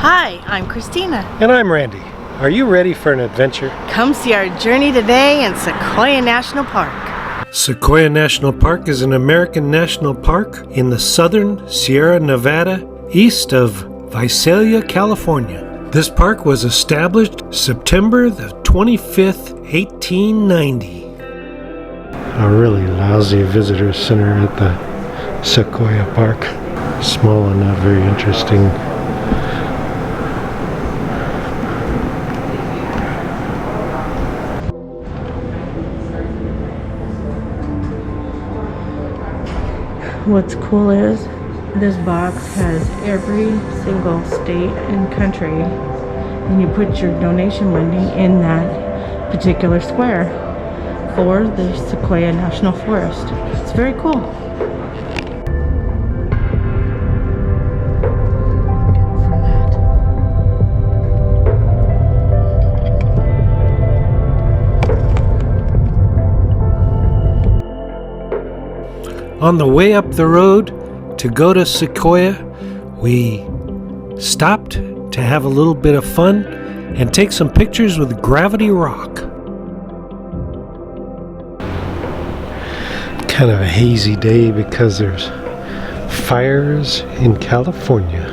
Hi, I'm Christina. And I'm Randy. Are you ready for an adventure? Come see our journey today in Sequoia National Park. Sequoia National Park is an American national park in the southern Sierra Nevada, east of Visalia, California. This park was established September the 25th, 1890. A really lousy visitor center at the Sequoia Park. Small and not very interesting. What's cool is this box has every single state and country, and you put your donation money in that particular square for the Sequoia National Forest. It's very cool. On the way up the road to go to Sequoia, we stopped to have a little bit of fun and take some pictures with Gravity Rock. Kind of a hazy day because there's fires in California.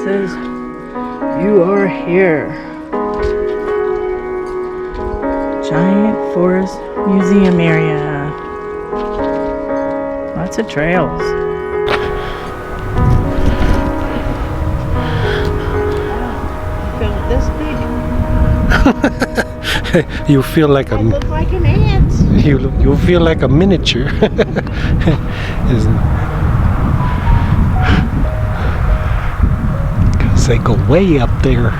Says you are here. Giant Forest Museum area. Lots of trails. You feel like I look like an ant. You feel like a miniature. Because they go way up there.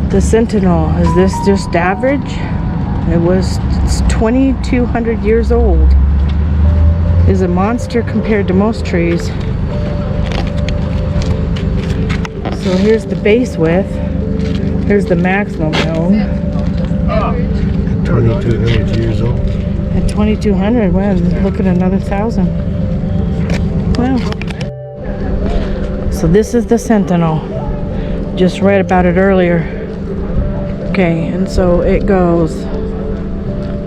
The Sentinel, is this just average? It's 2,200 years old. Is a monster compared to most trees. So here's the base width. Here's the maximum known. 2,200 years old. At 2,200, well, look at another 1,000. Wow. So this is the Sentinel. just read about it earlier. Okay, and so it goes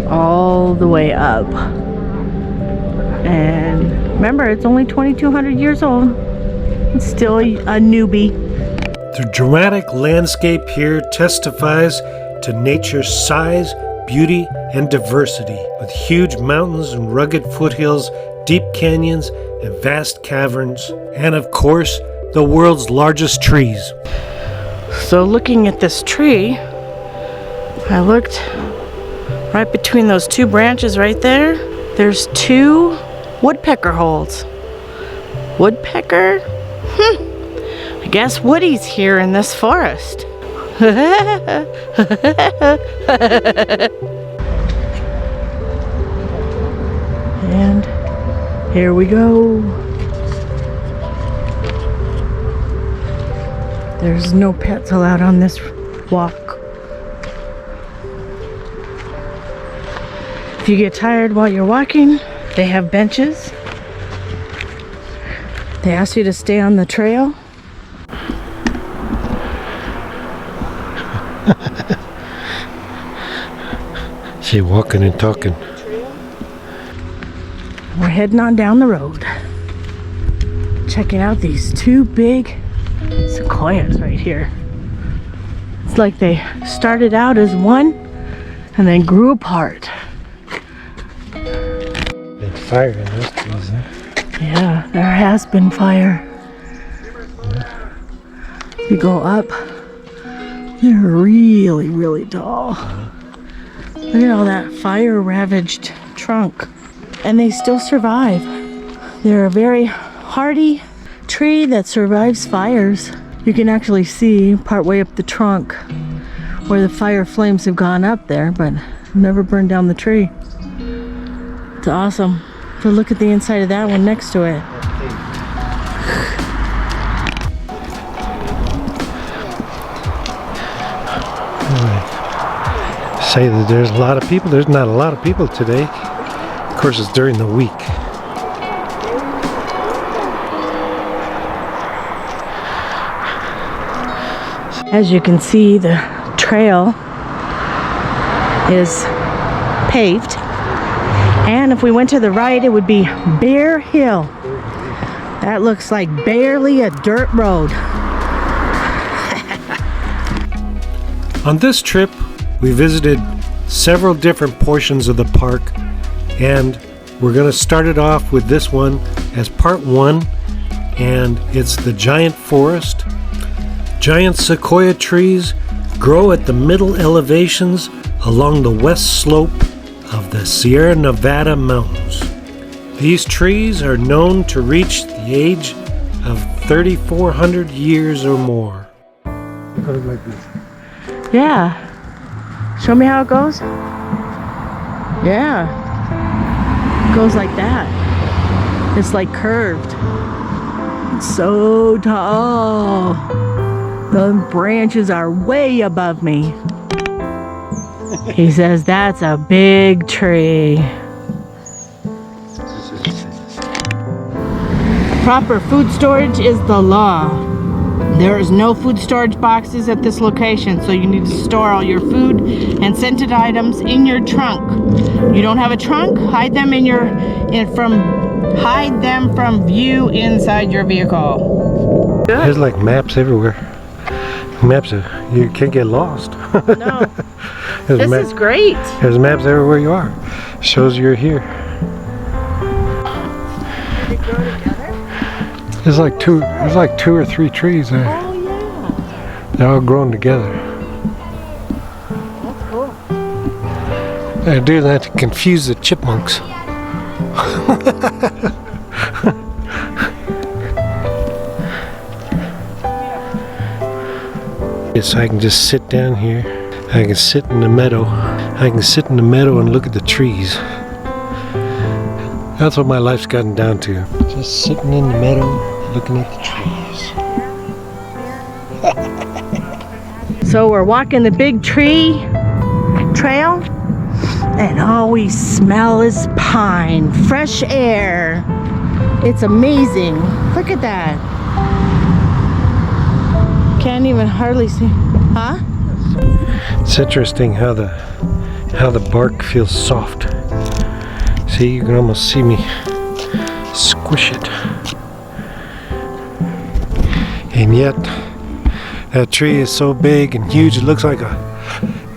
all the way up. And remember, it's only 2,200 years old. It's still a newbie. The dramatic landscape here testifies to nature's size, beauty, and diversity, with huge mountains and rugged foothills, deep canyons, and vast caverns, and of course, the world's largest trees. So looking at this tree, I looked right between those two branches right there. There's 2 woodpecker holes. Woodpecker? I guess Woody's here in this forest. And here we go. There's no pets allowed on this walk. If you get tired while you're walking, they have benches. They ask you to stay on the trail. She walking and talking. We're heading on down the road. Checking out these 2 big sequoias right here. It's like they started out as one and then grew apart. Been fire in those trees, huh? Yeah, there has been fire. You go up, they're really, really tall. Look at all that fire-ravaged trunk. And they still survive. They're a very hardy tree that survives fires. You can actually see partway up the trunk where the fire flames have gone up there, but never burned down the tree. It's awesome. So look at the inside of that one next to it. Say that there's a lot of people. There's not a lot of people today. Of course, it's during the week. As you can see, the trail is paved. And if we went to the right, it would be Bear Hill. That looks like barely a dirt road. On this trip, we visited several different portions of the park, and we're going to start it off with this one as part 1, and it's the giant forest. Giant sequoia trees grow at the middle elevations along the west slope of the Sierra Nevada mountains. These trees are known to reach the age of 3,400 years or more. Like this. Yeah. Show me how it goes. Yeah. It goes like that. It's like curved. It's so tall. The branches are way above me. He says that's a big tree. Proper food storage is the law. There is no food storage boxes at this location, so you need to store all your food and scented items in your trunk. You don't have a trunk? Hide them from view inside your vehicle. Good. There's like maps everywhere. Maps, you can't get lost. No. This is great. There's maps everywhere you are. Shows you're here. They grow together? There's like 2 or 3 trees there. Oh yeah. They're all grown together. That's cool. They're doing that to confuse the chipmunks. So I can just sit down here. I can sit in the meadow. I can sit in the meadow and look at the trees. That's what my life's gotten down to. Just sitting in the meadow, looking at the trees. So we're walking the big tree trail, and all we smell is pine, fresh air. It's amazing. Look at that. Can't even hardly see. Huh? It's interesting how the bark feels soft. See, you can almost see me squish it. And yet, that tree is so big and huge, it looks like a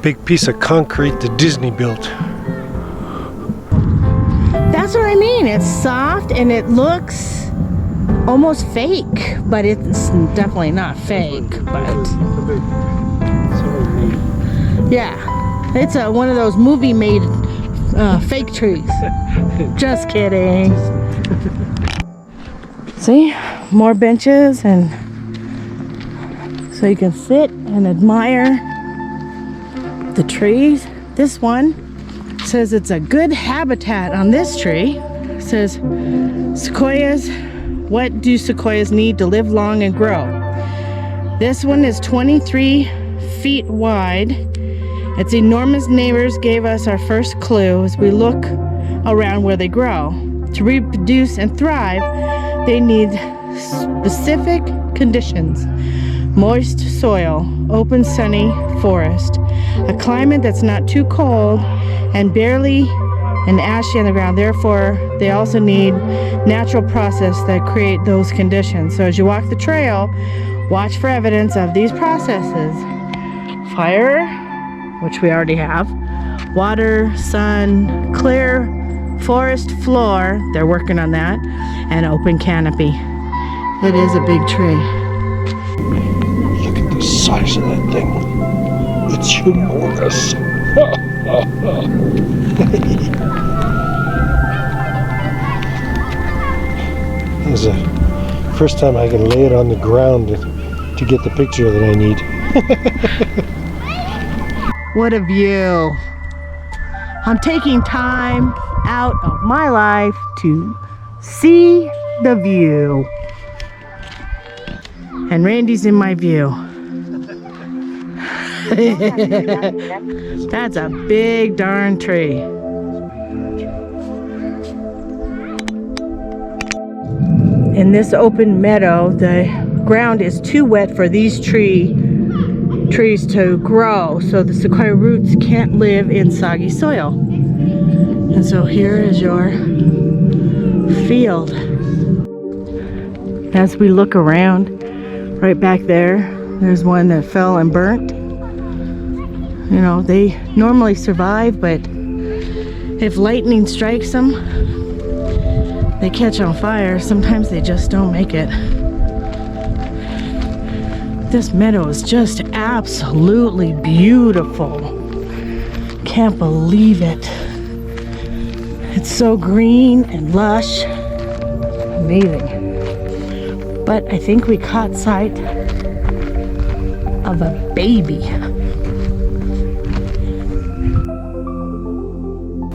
big piece of concrete that Disney built. That's what I mean. It's soft and it looks almost fake, but it's definitely not fake. But yeah, it's one of those movie-made fake trees. Just kidding. See, more benches, and so you can sit and admire the trees. This one says it's a good habitat on this tree. It says, Sequoias, what do sequoias need to live long and grow? This one is 23 feet wide. Its enormous neighbors gave us our first clue as we look around where they grow. To reproduce and thrive, they need specific conditions. Moist soil, open sunny forest, a climate that's not too cold and barely and ashy on the ground. Therefore, they also need natural process that create those conditions. So as you walk the trail, watch for evidence of these processes. Fire, which we already have, water, sun, clear forest floor, they're working on that, and open canopy. It is a big tree. Look at the size of that thing. It's humongous. This is the first time I can lay it on the ground to get the picture that I need. What a view. I'm taking time out of my life to see the view. And Randy's in my view. That's a big darn tree. In this open meadow, the ground is too wet for these trees to grow, so the sequoia roots can't live in soggy soil. And so here is your field. As we look around, right back there's one that fell and burnt. You know, they normally survive, but if lightning strikes them, they catch on fire. Sometimes they just don't make it. This meadow is just absolutely beautiful. Can't believe it. It's so green and lush. Amazing. But I think we caught sight of a baby.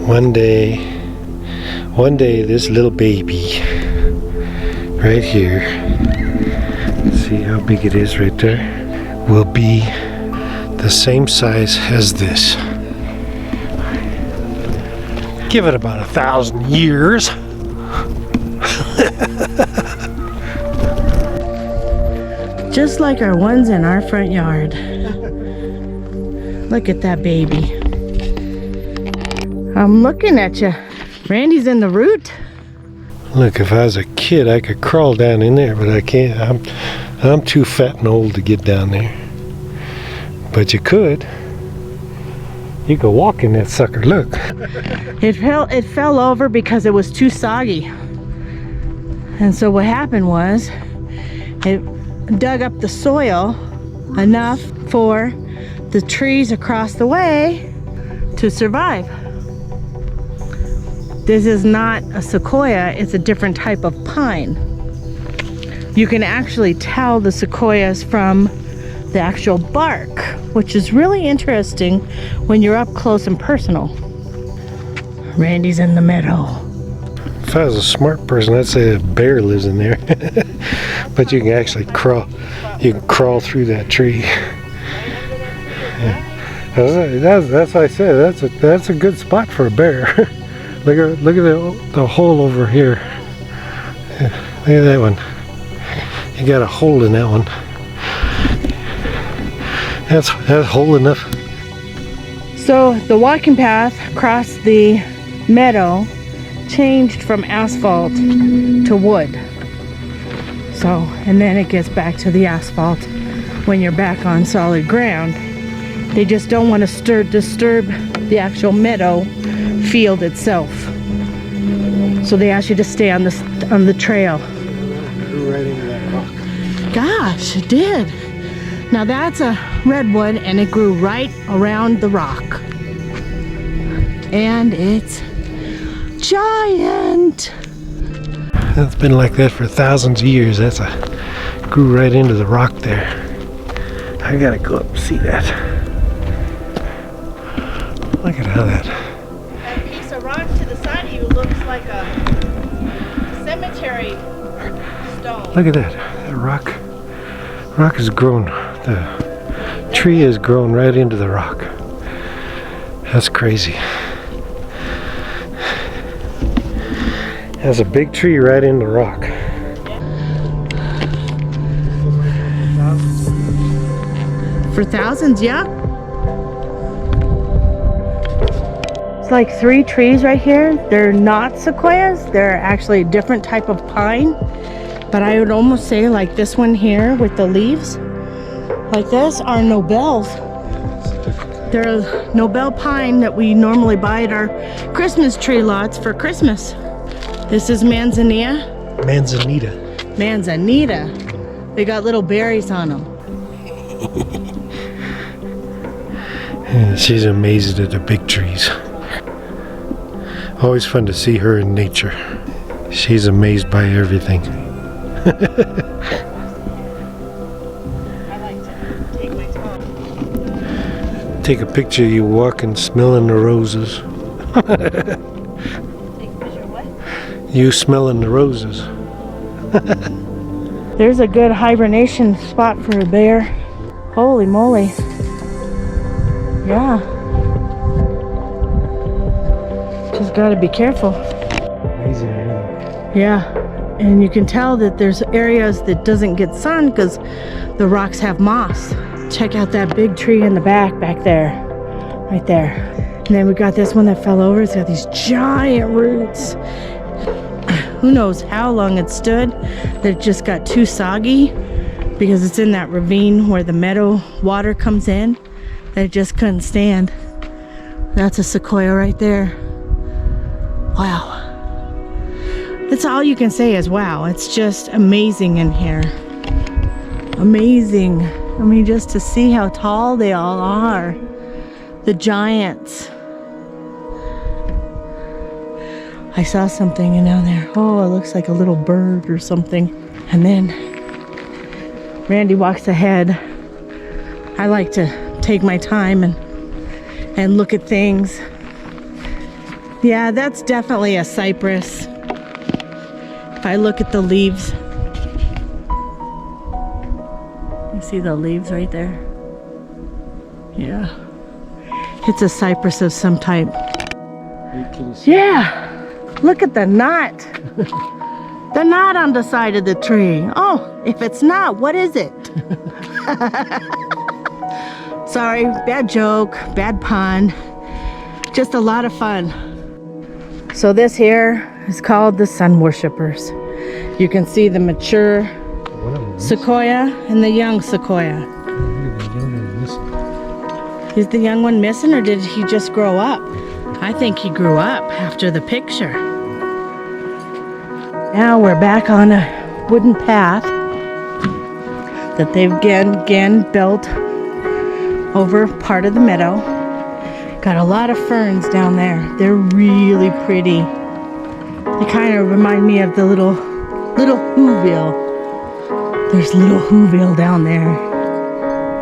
One day, this little baby right here, see how big it is right there, will be the same size as this. Give it about 1,000 years. Just like our ones in our front yard. Look at that baby. I'm looking at you. Randy's in the root. Look, if I was a kid, I could crawl down in there, but I can't. I'm too fat and old to get down there. But you could. You could walk in that sucker. Look. It fell over because it was too soggy. And so what happened was, it dug up the soil enough for the trees across the way to survive. This is not a sequoia, it's a different type of pine. You can actually tell the sequoias from the actual bark, which is really interesting when you're up close and personal. Randy's in the meadow. If I was a smart person, I'd say a bear lives in there. But you can actually crawl. You can crawl through that tree. Yeah. That's what I said. That's a good spot for a bear. Look at the hole over here. Yeah, look at that one. You got a hole in that one. That's whole enough. So the walking path across the meadow changed from asphalt to wood. So, and then it gets back to the asphalt when you're back on solid ground. They just don't want to disturb the actual meadow field itself. So they ask you to stay on the trail. It grew right into that rock. Gosh, it did. Now that's a redwood and it grew right around the rock. And it's giant. It's been like that for thousands of years. Grew right into the rock there. I gotta go up and see that. Look at how that piece of rock to the side of you looks like a cemetery stone. Look at that. The rock has grown. The tree has grown right into the rock. That's crazy. That's a big tree right in the rock. For thousands, yeah. It's like 3 trees right here. They're not sequoias. They're actually a different type of pine. But I would almost say like this one here with the leaves like this are Nobels. They're a Nobel pine that we normally buy at our Christmas tree lots for Christmas. This is manzanita. Manzanita. They got little berries on them. She's amazed at the big trees. Always fun to see her in nature. She's amazed by everything. I like to take my time. Take a picture of you walking, smelling the roses. Take a picture of what? You smelling the roses. There's a good hibernation spot for a bear. Holy moly. Yeah. Just gotta be careful. Amazing. Yeah. And you can tell that there's areas that doesn't get sun because the rocks have moss. Check out that big tree in the back there. Right there. And then we got this one that fell over. It's got these giant roots. Who knows how long it stood. That it just got too soggy because it's in that ravine where the meadow water comes in. That it just couldn't stand. That's a sequoia right there. Wow. That's all you can say is wow. It's just amazing in here. Amazing. I mean, just to see how tall they all are. The giants. I saw something in down there. Oh, it looks like a little bird or something. And then Randy walks ahead. I like to take my time and look at things. Yeah, that's definitely a cypress. If I look at the leaves, you see the leaves right there? Yeah. It's a cypress of some type. Yeah. Look at the knot. The knot on the side of the tree. Oh, if it's not, what is it? Sorry, bad joke, bad pun. Just a lot of fun. So this here is called the sun worshippers. You can see the mature sequoia and the young sequoia. Is the young one missing or did he just grow up? I think he grew up after the picture. Now we're back on a wooden path that they've again built over part of the meadow. Got a lot of ferns down there. They're really pretty. They kind of remind me of the little Whoville. There's little Whoville down there.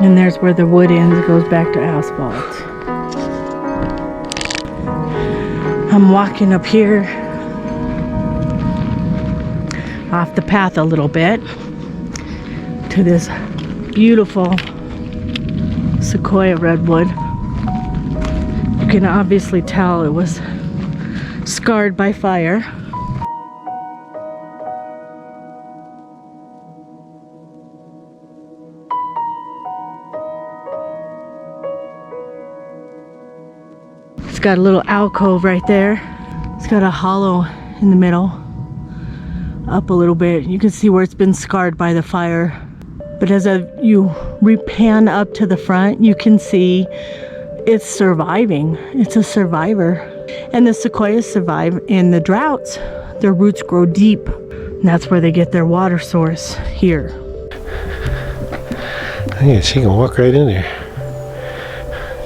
And there's where the wood ends. It goes back to asphalt. I'm walking up here off the path a little bit to this beautiful sequoia redwood. You can obviously tell it was scarred by fire. got a little alcove right there. It's got a hollow in the middle. Up a little bit, you can see where it's been scarred by the fire. But as you pan up to the front, you can see it's surviving. It's a survivor. And the sequoias survive in the droughts. Their roots grow deep. And that's where they get their water source here. Yeah, she can walk right in there.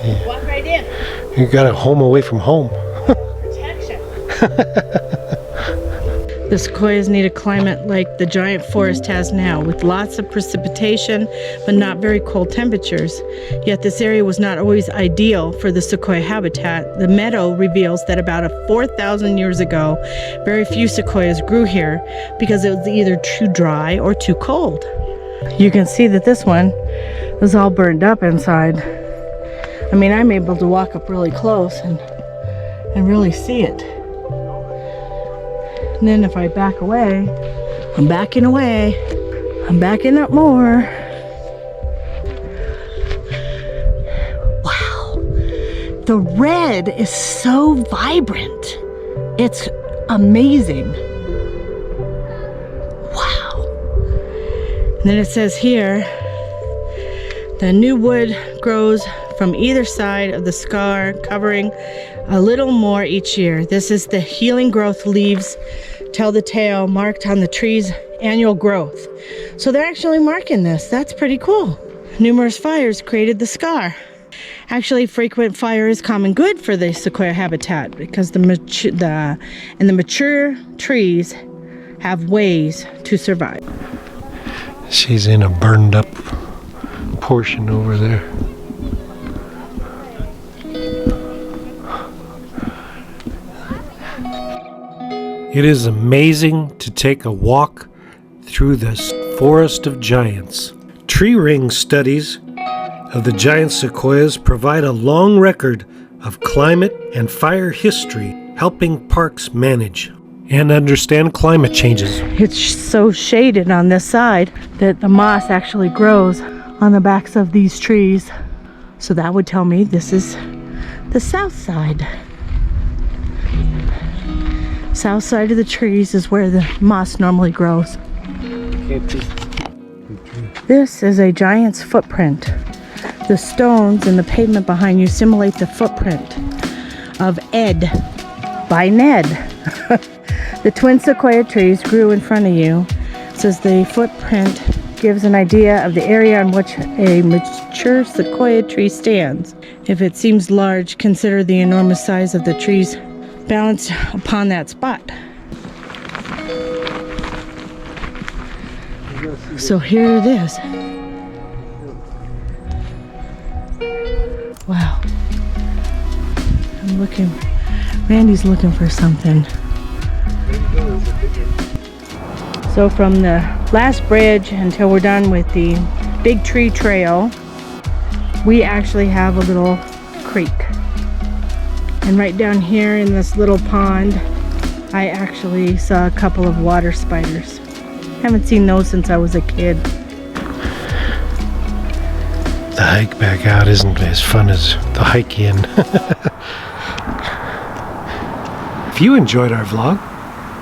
Yeah. Walk right in. You got a home away from home. Protection. The sequoias need a climate like the giant forest has now, with lots of precipitation but not very cold temperatures. Yet this area was not always ideal for the sequoia habitat. The meadow reveals that about 4,000 years ago, very few sequoias grew here because it was either too dry or too cold. You can see that this one is all burned up inside. I mean, I'm able to walk up really close and really see it. And then if I back away, I'm backing away. I'm backing up more. Wow. The red is so vibrant. It's amazing. Wow. And then it says here, the new wood grows from either side of the scar, covering a little more each year. This is the healing growth leaves tell the tale marked on the tree's annual growth. So they're actually marking this. That's pretty cool. Numerous fires created the scar. Actually, frequent fire is common good for the sequoia habitat because the mature trees have ways to survive. She's in a burned up portion over there. It is amazing to take a walk through this forest of giants. Tree ring studies of the giant sequoias provide a long record of climate and fire history, helping parks manage and understand climate changes. It's so shaded on this side that the moss actually grows on the backs of these trees. So that would tell me this is the south side. South side of the trees is where the moss normally grows. This is a giant's footprint. The stones and the pavement behind you simulate the footprint of Ed by Ned. The twin sequoia trees grew in front of you. It says the footprint gives an idea of the area on which a mature sequoia tree stands. If it seems large, consider the enormous size of the trees balanced upon that spot. So here it is. Wow. I'm looking, Randy's looking for something. So from the last bridge until we're done with the Big Tree Trail, we actually have a little creek. And right down here in this little pond, I actually saw a couple of water spiders. Haven't seen those since I was a kid. The hike back out isn't as fun as the hike in. If you enjoyed our vlog,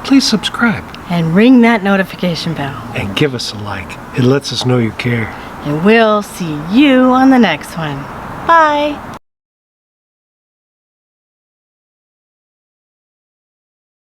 please subscribe. And ring that notification bell. And give us a like. It lets us know you care. And we'll see you on the next one. Bye.